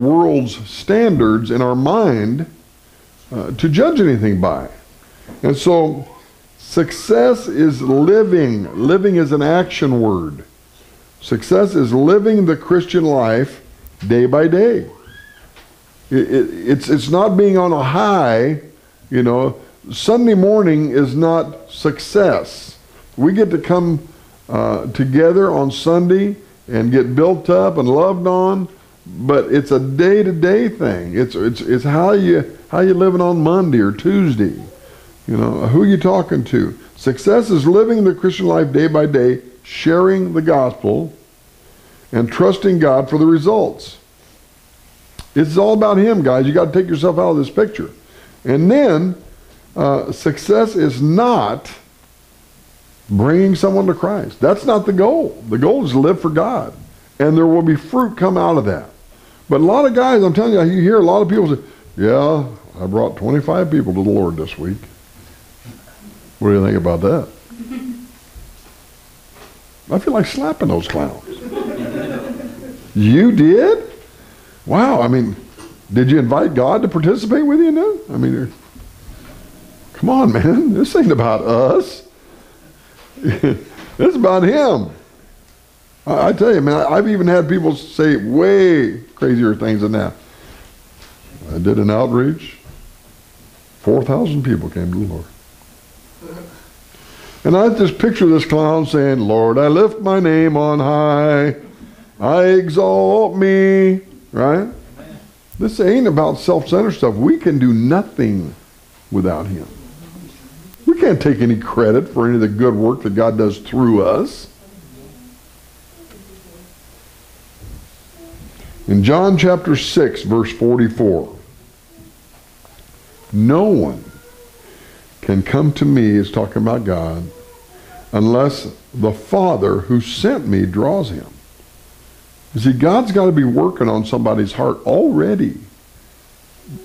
world's standards in our mind to judge anything by. And so success is living. Living is an action word. Success is living the Christian life day by day. It's not being on a high, you know. Sunday morning is not success. We get to come together on Sunday and get built up and loved on, but it's a day-to-day thing. It's how you living on Monday or Tuesday. You know, who are you talking to? Success is living the Christian life day by day, sharing the gospel, and trusting God for the results. It's all about Him, guys. You got to take yourself out of this picture. And then, success is not bringing someone to Christ. That's not the goal. The goal is to live for God. And there will be fruit come out of that. But a lot of guys, I'm telling you, you hear a lot of people say, yeah, I brought 25 people to the Lord this week. What do you think about that? I feel like slapping those clowns. You did? Wow, I mean, did you invite God to participate with you now? I mean, come on, man. This ain't about us. It's about Him. I tell you, man, I've even had people say way crazier things than that. I did an outreach. 4,000 people came to the Lord. And I just picture this clown saying, Lord, I lift my name on high. I exalt me. Right? This ain't about self-centered stuff. We can do nothing without Him. We can't take any credit for any of the good work that God does through us. In John chapter 6, verse 44, no one can come to me, it's talking about God, unless the Father who sent me draws him. You see, God's got to be working on somebody's heart already.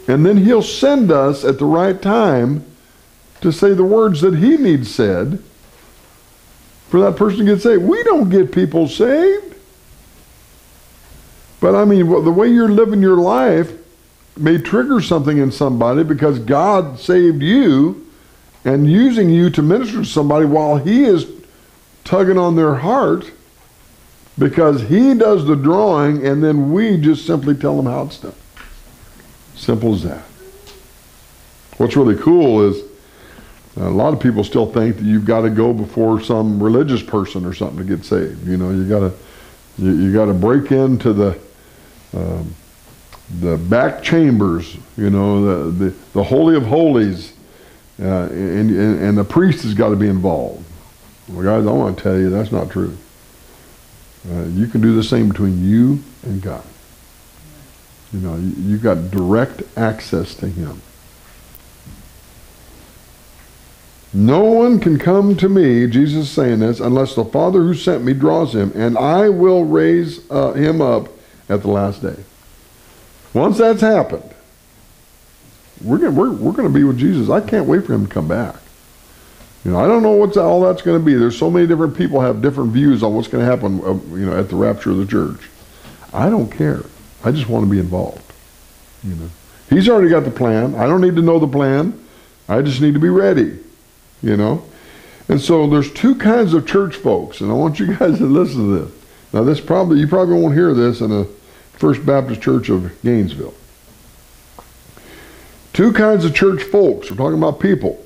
And then He'll send us at the right time to say the words that He needs said for that person to get saved. We don't get people saved. But I mean, the way you're living your life may trigger something in somebody because God saved you and using you to minister to somebody while He is tugging on their heart, because He does the drawing and then we just simply tell them how it's done. Simple as that. What's really cool is a lot of people still think that you've got to go before some religious person or something to get saved. You know, you got to break into the back chambers, you know, the Holy of Holies, and the priest has got to be involved. Well, guys, I want to tell you that's not true. You can do the same between you and God. You know, you've got direct access to Him. No one can come to me, Jesus is saying this, unless the Father who sent me draws him, and I will raise him up at the last day. Once that's happened, we're going to be with Jesus. I can't wait for Him to come back. You know, I don't know what all that's going to be. There's so many different people have different views on what's going to happen, you know, at the rapture of the church. I don't care. I just want to be involved. You know, He's already got the plan. I don't need to know the plan. I just need to be ready. You know, and so there's two kinds of church folks, and I want you guys to listen to this. Now, you probably won't hear this in a First Baptist Church of Gainesville. Two kinds of church folks. We're talking about people.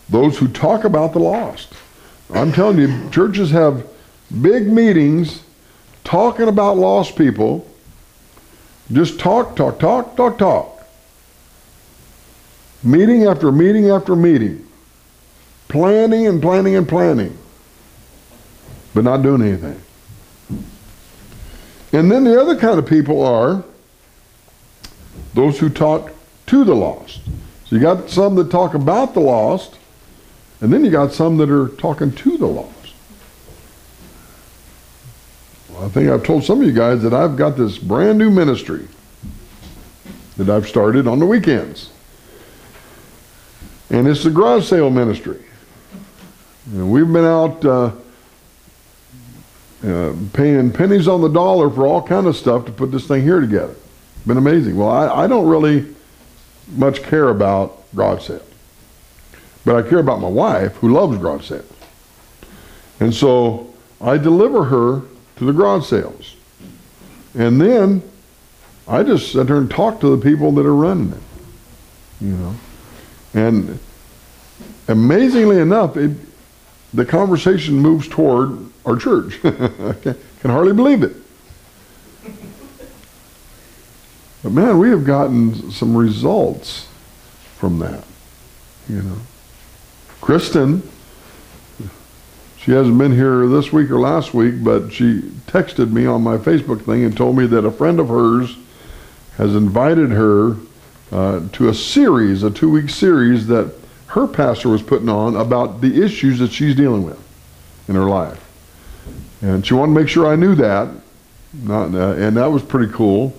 Those who talk about the lost. I'm telling you, churches have big meetings talking about lost people. Just talk. Meeting after meeting after meeting. Planning and planning and planning. But not doing anything. And then the other kind of people are those who talk to the lost. So you got some that talk about the lost, and then you got some that are talking to the lost. Well, I think I've told some of you guys that I've got this brand new ministry that I've started on the weekends. And it's the garage sale ministry. And we've been out paying pennies on the dollar for all kind of stuff to put this thing here together. been amazing. Well, I don't really much care about garage sales, but I care about my wife who loves garage sales. And so I deliver her to the garage sales. And then I just sit there and talk to the people that are running it, you know. And amazingly enough, the conversation moves toward our church. I can hardly believe it. But man, we have gotten some results from that, you know. Kristen, she hasn't been here this week or last week, but she texted me on my Facebook thing and told me that a friend of hers has invited her to a series, a 2-week series that her pastor was putting on about the issues that she's dealing with in her life. And she wanted to make sure I knew that, and that was pretty cool.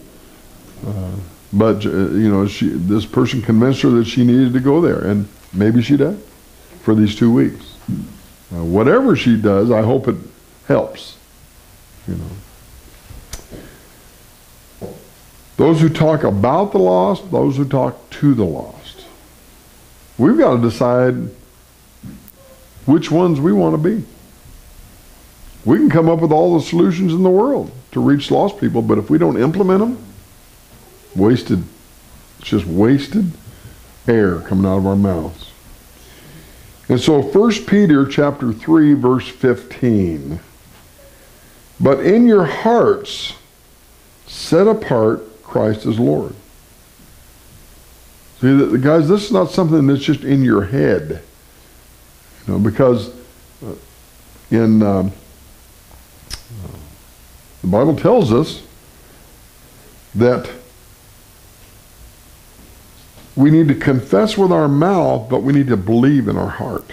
But you know, this person convinced her that she needed to go there, and maybe she does for these 2 weeks. Whatever she does, I hope it helps. You know, those who talk about the lost, those who talk to the lost. We've got to decide which ones we want to be. We can come up with all the solutions in the world to reach lost people, but if we don't implement them, wasted. It's just wasted air coming out of our mouths. And so 1 Peter chapter 3, verse 15. But in your hearts, set apart Christ as Lord. See, guys, this is not something that's just in your head. You know, because in the Bible tells us that we need to confess with our mouth, but we need to believe in our heart.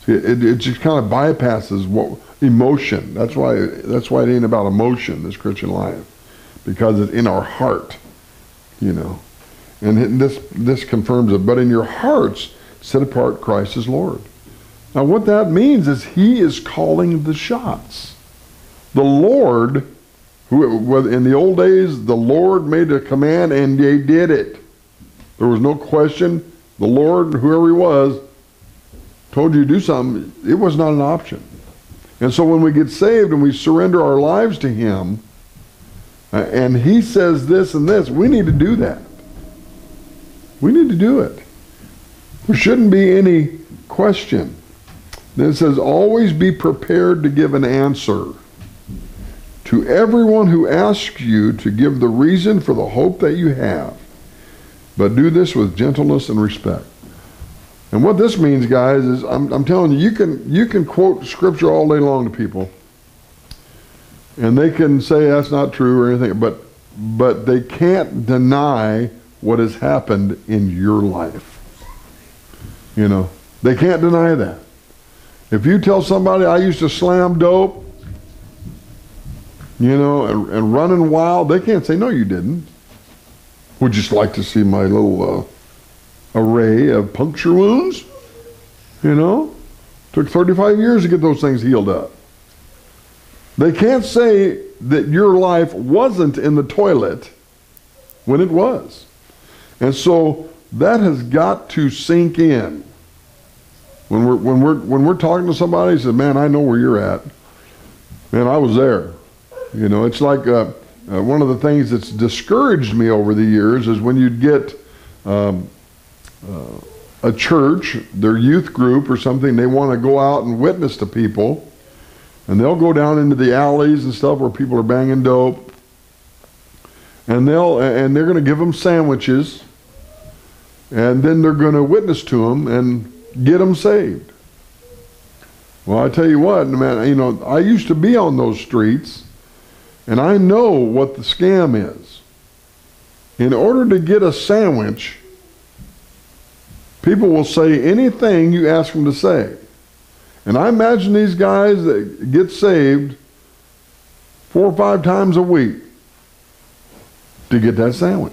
See, it just kind of bypasses what emotion. That's why it ain't about emotion, this Christian life, because it's in our heart, you know. And this confirms it. But in your hearts, set apart Christ as Lord. Now, what that means is He is calling the shots. The Lord, who in the old days, the Lord made a command and they did it. There was no question. The Lord, whoever He was, told you to do something. It was not an option. And so when we get saved and we surrender our lives to Him, and He says this and this, we need to do that. We need to do it. There shouldn't be any question. Then it says, always be prepared to give an answer to everyone who asks you to give the reason for the hope that you have. But do this with gentleness and respect. And what this means, guys, is I'm telling you, you can quote scripture all day long to people, and they can say that's not true or anything, but they can't deny what has happened in your life. You know, they can't deny that. If you tell somebody I used to slam dope, you know, and running wild, they can't say no, you didn't. Would you just like to see my little array of puncture wounds? You know, took 35 years to get those things healed up. They can't say that your life wasn't in the toilet when it was. And so that has got to sink in. When we're talking to somebody, say, man, I know where you're at. Man, I was there. You know, it's like one of the things that's discouraged me over the years is when you'd get a church, their youth group or something, they want to go out and witness to people, and they'll go down into the alleys and stuff where people are banging dope, and they're going to give them sandwiches, and then they're going to witness to them and get them saved. Well, I tell you what, man, you know, I used to be on those streets, and I know what the scam is. In order to get a sandwich, people will say anything you ask them to say. And I imagine these guys that get saved 4 or 5 times a week to get that sandwich.